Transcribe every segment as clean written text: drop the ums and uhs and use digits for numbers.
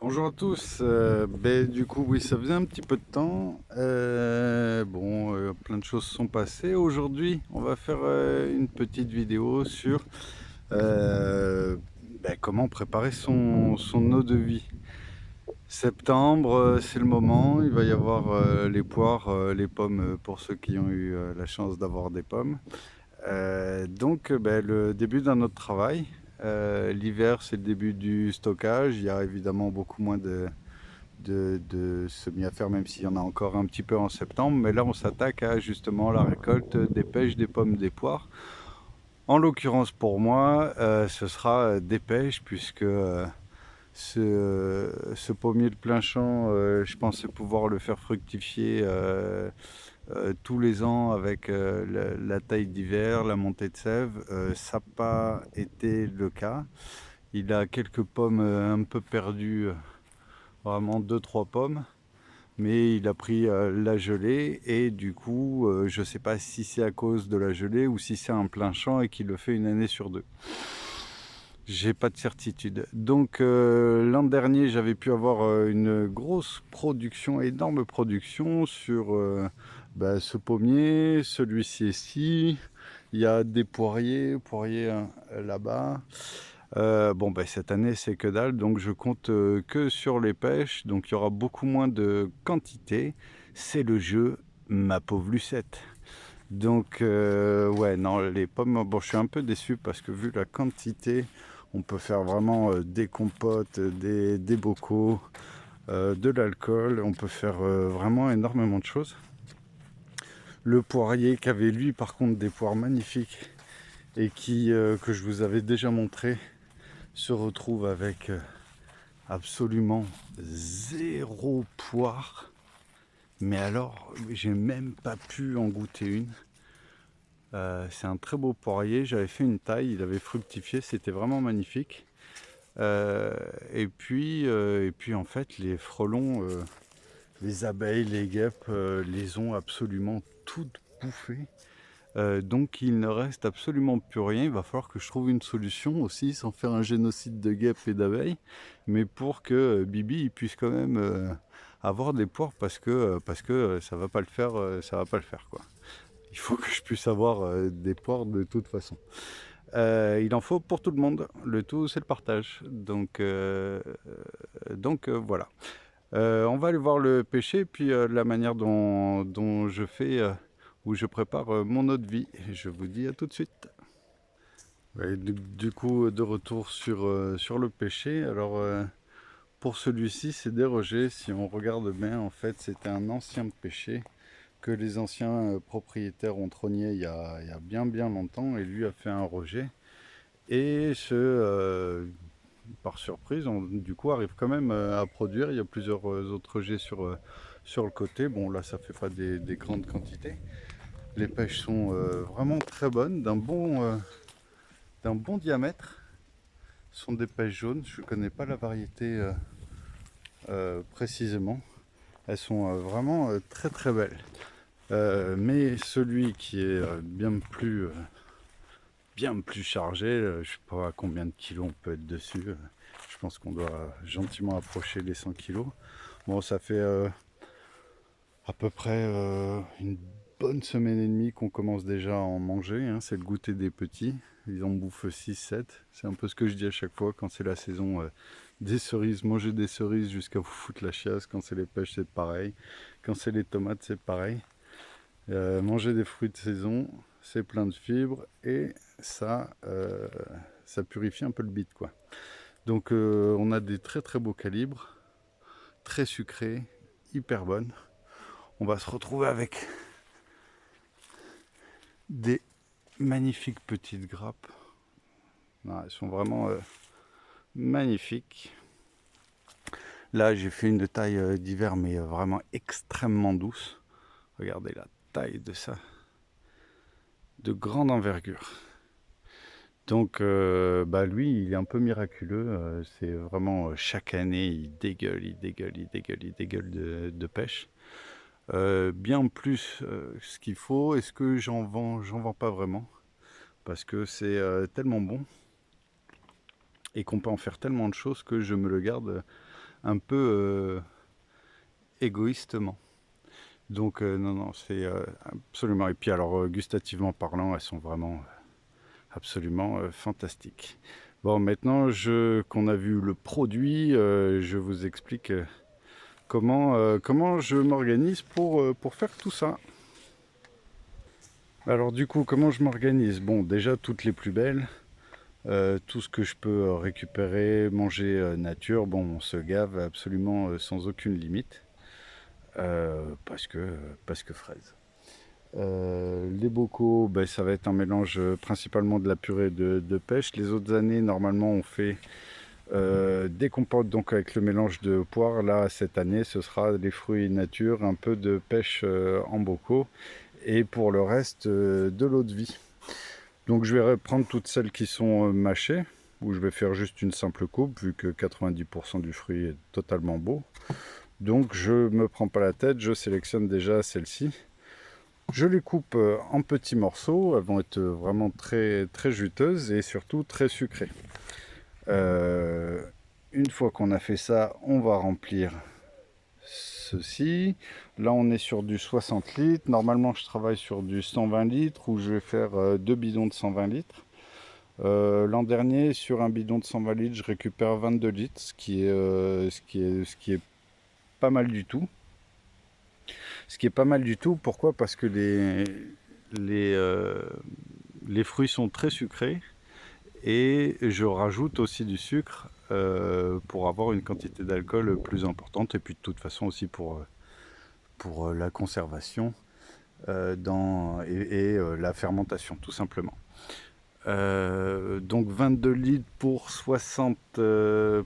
Bonjour à tous. Du coup, oui, ça faisait un petit peu de temps. Plein de choses sont passées. Aujourd'hui, on va faire une petite vidéo sur comment préparer son eau de vie. Septembre, c'est le moment. Il va y avoir les poires, les pommes pour ceux qui ont eu la chance d'avoir des pommes. Le début d'un autre travail. L'hiver, c'est le début du stockage. Il y a évidemment beaucoup moins de semis à faire, même s'il y en a encore un petit peu en septembre. Mais là, on s'attaque à justement la récolte des pêches, des pommes, des poires. En l'occurrence, pour moi, ce sera des pêches, puisque ce pommier de plein champ, je pensais pouvoir le faire fructifier tous les ans avec la taille d'hiver, la montée de sève. Ça n'a pas été le cas. Il a quelques pommes un peu perdues, vraiment deux trois pommes, mais il a pris la gelée et du coup, je ne sais pas si c'est à cause de la gelée ou si c'est un plein champ et qu'il le fait une année sur deux. J'ai pas de certitude. Donc l'an dernier, j'avais pu avoir une grosse production, énorme production sur ce pommier, celui-ci ici. Il y a des poiriers là-bas. Cette année, c'est que dalle, donc je compte que sur les pêches, donc il y aura beaucoup moins de quantité. C'est le jeu, ma pauvre Lucette. Donc, ouais, non, les pommes, bon, je suis un peu déçu parce que vu la quantité, on peut faire vraiment des compotes, des bocaux, de l'alcool, on peut faire vraiment énormément de choses. Le poirier qui avait lui par contre des poires magnifiques et que je vous avais déjà montré se retrouve avec absolument zéro poire. Mais alors, j'ai même pas pu en goûter une. C'est un très beau poirier, j'avais fait une taille, il avait fructifié, c'était vraiment magnifique. Et puis en fait les frelons, les abeilles, les guêpes les ont absolument toutes bouffées. Donc il ne reste absolument plus rien, il va falloir que je trouve une solution aussi sans faire un génocide de guêpes et d'abeilles, mais pour que Bibi il puisse quand même avoir des poires parce que ça va pas le faire, ça va pas le faire quoi. Il faut que je puisse avoir des poires de toute façon. Il en faut pour tout le monde. Le tout, c'est le partage. Donc voilà. On va aller voir le pêcher, puis la manière dont je fais, où je prépare mon eau de vie. Et je vous dis à tout de suite. Ouais, du coup, de retour sur le pêcher. Alors, pour celui-ci, c'est dérogé. Si on regarde bien, en fait, c'était un ancien pêcher que les anciens propriétaires ont trogné il y a bien bien longtemps et lui a fait un rejet. Et par surprise, on du coup arrive quand même à produire. Il y a plusieurs autres jets sur le côté. Bon là ça fait pas des grandes quantités. Les pêches sont vraiment très bonnes, d'un bon diamètre. Ce sont des pêches jaunes, je ne connais pas la variété précisément. Elles sont vraiment très très belles. Mais celui qui est bien plus chargé. Je sais pas à combien de kilos on peut être dessus. Je pense qu'on doit gentiment approcher les 100 kilos. Bon, ça fait à peu près une bonne semaine et demie qu'on commence déjà à en manger, hein. C'est le goûter des petits. Ils en bouffent 6-7. C'est un peu ce que je dis à chaque fois quand c'est la saison des cerises. Manger des cerises jusqu'à vous foutre la chiasse. Quand c'est les pêches, c'est pareil. Quand c'est les tomates, c'est pareil. Manger des fruits de saison, c'est plein de fibres et ça purifie un peu le bide, quoi. Donc on a des très très beaux calibres, très sucrés, hyper bonnes. On va se retrouver avec des magnifiques petites grappes. Non, elles sont vraiment magnifiques. Là j'ai fait une de taille d'hiver mais vraiment extrêmement douce. Regardez la taille de ça, de grande envergure. Donc, lui, il est un peu miraculeux. C'est vraiment chaque année, il dégueule de pêche. Bien plus ce qu'il faut. Est-ce que j'en vends? J'en vends pas vraiment parce que c'est tellement bon et qu'on peut en faire tellement de choses que je me le garde un peu égoïstement. Donc non, non, c'est absolument... Et puis alors, gustativement parlant, elles sont vraiment absolument fantastiques. Bon, maintenant qu'on a vu le produit, je vous explique comment je m'organise pour faire tout ça. Alors du coup, comment je m'organise? Bon, déjà toutes les plus belles, tout ce que je peux récupérer, manger nature, bon, on se gave absolument sans aucune limite, parce que fraise. Les bocaux, ben, ça va être un mélange principalement de la purée de pêche. Les autres années, normalement, on fait des compotes donc avec le mélange de poire. Là, cette année, ce sera des fruits nature, un peu de pêche en bocaux, et pour le reste, de l'eau de vie. Donc je vais reprendre toutes celles qui sont mâchées, où je vais faire juste une simple coupe, vu que 90% du fruit est totalement beau. Donc je me prends pas la tête, je sélectionne déjà celles-ci. Je les coupe en petits morceaux, elles vont être vraiment très, très juteuses et surtout très sucrées. Une fois qu'on a fait ça, on va remplir ceci. Là, on est sur du 60 litres. Normalement, je travaille sur du 120 litres où je vais faire 2 bidons de 120 litres. L'an dernier, sur un bidon de 120 litres, je récupère 22 litres, ce qui est pas mal du tout. Ce qui est pas mal du tout, pourquoi? Parce que les, euh, les fruits sont très sucrés et je rajoute aussi du sucre pour avoir une quantité d'alcool plus importante et puis de toute façon aussi pour la conservation et la fermentation tout simplement. Donc 22 litres pour 60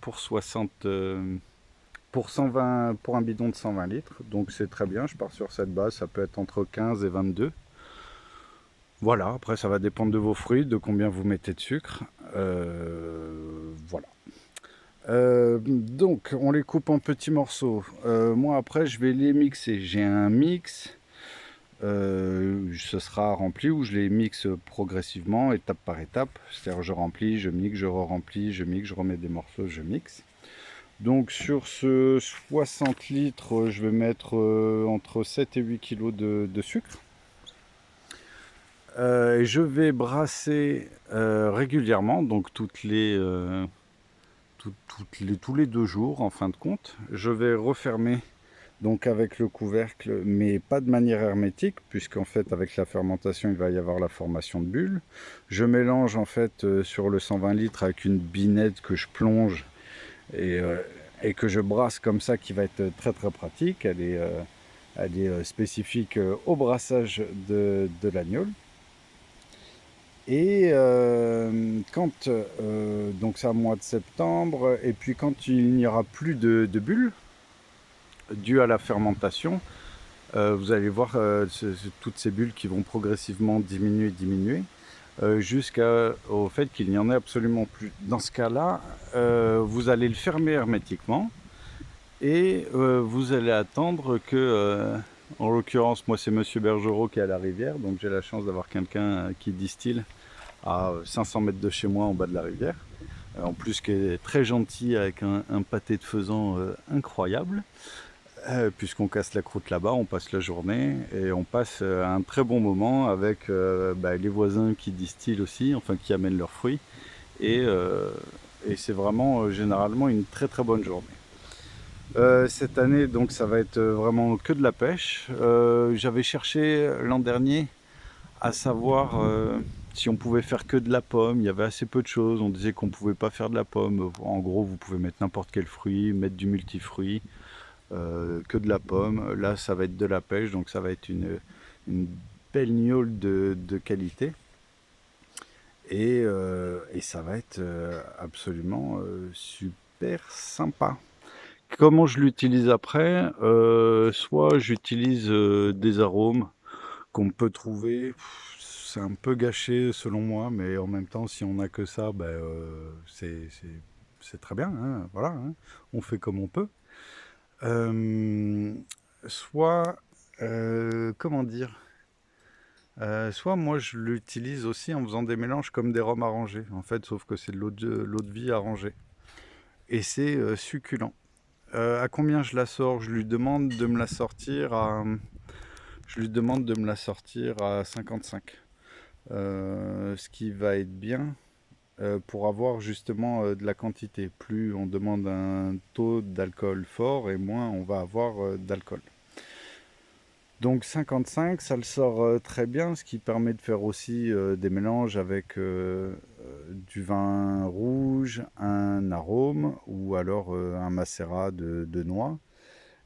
pour 120 pour un bidon de 120 litres, donc c'est très bien. Je pars sur cette base, ça peut être entre 15 et 22. Voilà, après ça va dépendre de vos fruits, de combien vous mettez de sucre. Voilà. Donc on les coupe en petits morceaux. Moi après je vais les mixer. J'ai un mix, ce sera rempli où je les mixe progressivement, étape par étape. C'est-à-dire je remplis, je mixe, je re-remplis, je mixe, je remets des morceaux, je mixe. Donc sur ce 60 litres, je vais mettre entre 7 et 8 kg de sucre. Je vais brasser régulièrement, donc tous les 2 jours en fin de compte. Je vais refermer donc avec le couvercle, mais pas de manière hermétique, puisqu'en fait avec la fermentation il va y avoir la formation de bulles. Je mélange en fait sur le 120 litres avec une binette que je plonge et que je brasse comme ça, qui va être très très pratique. Elle est spécifique au brassage de l'agneau. Et quand, donc c'est à mois de septembre, et puis quand il n'y aura plus de bulles, dues à la fermentation, vous allez voir toutes ces bulles qui vont progressivement diminuer, jusqu'au fait qu'il n'y en ait absolument plus. Dans ce cas-là, vous allez le fermer hermétiquement, et vous allez attendre que, en l'occurrence, moi c'est Monsieur Bergerot qui est à la rivière, donc j'ai la chance d'avoir quelqu'un qui distille à 500 mètres de chez moi en bas de la rivière, en plus qui est très gentil avec un pâté de faisan incroyable, puisqu'on casse la croûte là-bas, on passe la journée et on passe un très bon moment avec les voisins qui distillent aussi, enfin qui amènent leurs fruits, et, c'est vraiment généralement une très très bonne journée. Cette année donc ça va être vraiment que de la pêche. J'avais cherché l'an dernier à savoir si on pouvait faire que de la pomme. Il y avait assez peu de choses, on disait qu'on pouvait pas faire de la pomme. En gros vous pouvez mettre n'importe quel fruit, mettre du multifruit, que de la pomme. Là ça va être de la pêche, donc ça va être une belle gnôle de qualité, et ça va être absolument super sympa. Comment je l'utilise après? Soit j'utilise des arômes qu'on peut trouver, c'est un peu gâché selon moi, mais en même temps si on n'a que ça, c'est très bien, hein, voilà, hein, on fait comme on peut. Soit, comment dire? Soit moi je l'utilise aussi en faisant des mélanges comme des rhums arrangés, en fait, sauf que c'est de l'eau de vie arrangée. Et c'est succulent. À combien je la sors? Je lui demande de me la sortir à 55. Ce qui va être bien pour avoir justement de la quantité. Plus on demande un taux d'alcool fort et moins on va avoir d'alcool. Donc 55, ça le sort très bien, ce qui permet de faire aussi des mélanges avec du vin rouge, un arôme ou alors un macérat de noix.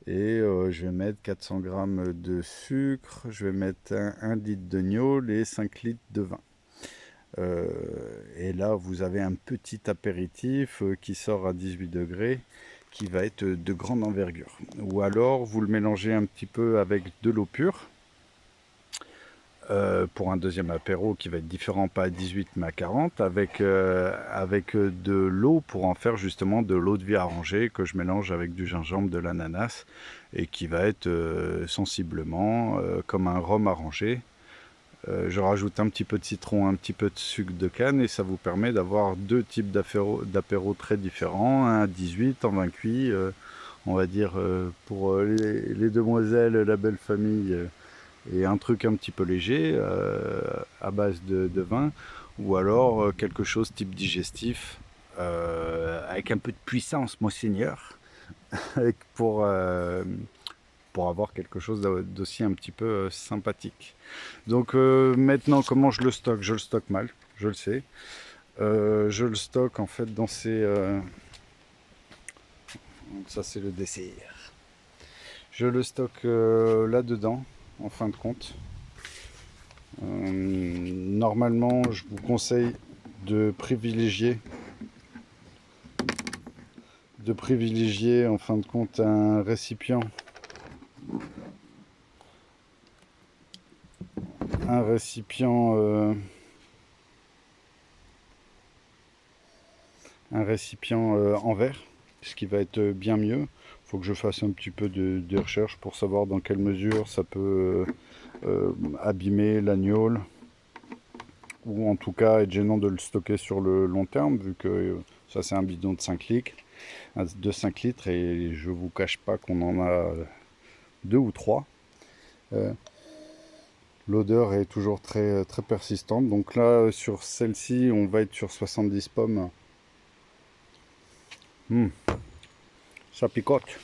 Et je vais mettre 400 grammes de sucre, je vais mettre 1 litre de gnôle et 5 litres de vin. Et là, vous avez un petit apéritif qui sort à 18 degrés, qui va être de grande envergure. Ou alors, vous le mélangez un petit peu avec de l'eau pure, pour un deuxième apéro qui va être différent, pas à 18 mais à 40, avec de l'eau pour en faire justement de l'eau de vie arrangée que je mélange avec du gingembre, de l'ananas, et qui va être sensiblement comme un rhum arrangé. Je rajoute un petit peu de citron, un petit peu de sucre de canne et ça vous permet d'avoir deux types d'apéros très différents, un à 18 en vin cuit, on va dire pour les demoiselles, la belle famille, et un truc un petit peu léger à base de vin, ou alors quelque chose type digestif avec un peu de puissance, monseigneur, pour avoir quelque chose d'aussi un petit peu sympathique. Donc maintenant, comment je le stocke? Je le stocke mal, je le sais. Je le stocke en fait dans ces... Donc ça c'est le dessert. Je le stocke là-dedans, en fin de compte. Normalement, je vous conseille de privilégier en fin de compte un récipient en verre, ce qui va être bien mieux. Il faut que je fasse un petit peu de recherche pour savoir dans quelle mesure ça peut abîmer l'agneau, ou en tout cas être gênant de le stocker sur le long terme, vu que ça c'est un bidon de 5 litres, et je vous cache pas qu'on en a 2 ou 3. L'odeur est toujours très, très persistante. Donc là, sur celle-ci, on va être sur 70 pommes. Ça picote.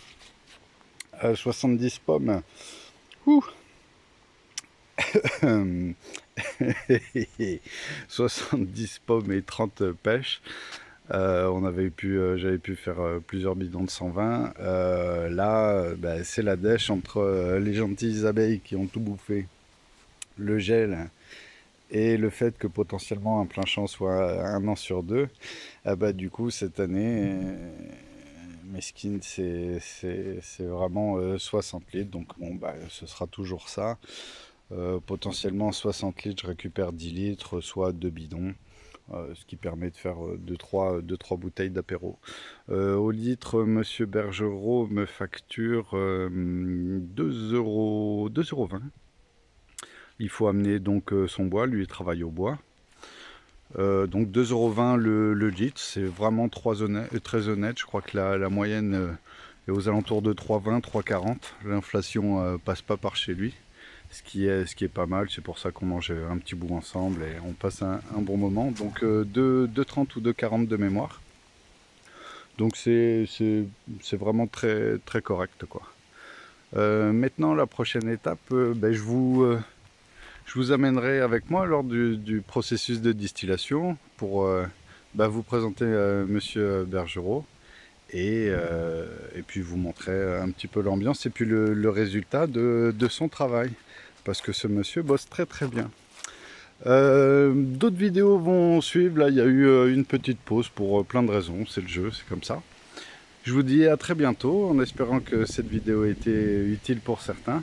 70 pommes. Ouh. 70 pommes et 30 pêches. J'avais pu faire plusieurs bidons de 120. Là, c'est la dèche entre les gentilles abeilles qui ont tout bouffé, le gel, et le fait que potentiellement un plein champ soit 1 an sur 2. Du coup, cette année, mesquine, c'est vraiment 60 litres. Donc bon, ce sera toujours ça. Potentiellement 60 litres, je récupère 10 litres, soit 2 bidons. Ce qui permet de faire 2-3 bouteilles d'apéro. Au litre, monsieur Bergerot me facture 2,20 €. Il faut amener donc son bois, lui il travaille au bois. Donc 2,20 € le litre, c'est vraiment très honnête. Je crois que la moyenne est aux alentours de 3,20, 3,40. L'inflation passe pas par chez lui. Ce qui est pas mal, c'est pour ça qu'on mange un petit bout ensemble et on passe un bon moment. Donc 2,30 ou 2,40 de mémoire. Donc c'est vraiment très, très correct, quoi. Maintenant, la prochaine étape, je vous amènerai avec moi lors du processus de distillation pour vous présenter monsieur Bergerot et puis vous montrer un petit peu l'ambiance et puis le résultat de son travail. Parce que ce monsieur bosse très très bien. D'autres vidéos vont suivre. Là, il y a eu une petite pause pour plein de raisons. C'est le jeu, c'est comme ça. Je vous dis à très bientôt, en espérant que cette vidéo ait été utile pour certains.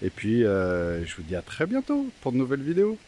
Et puis, je vous dis à très bientôt pour de nouvelles vidéos.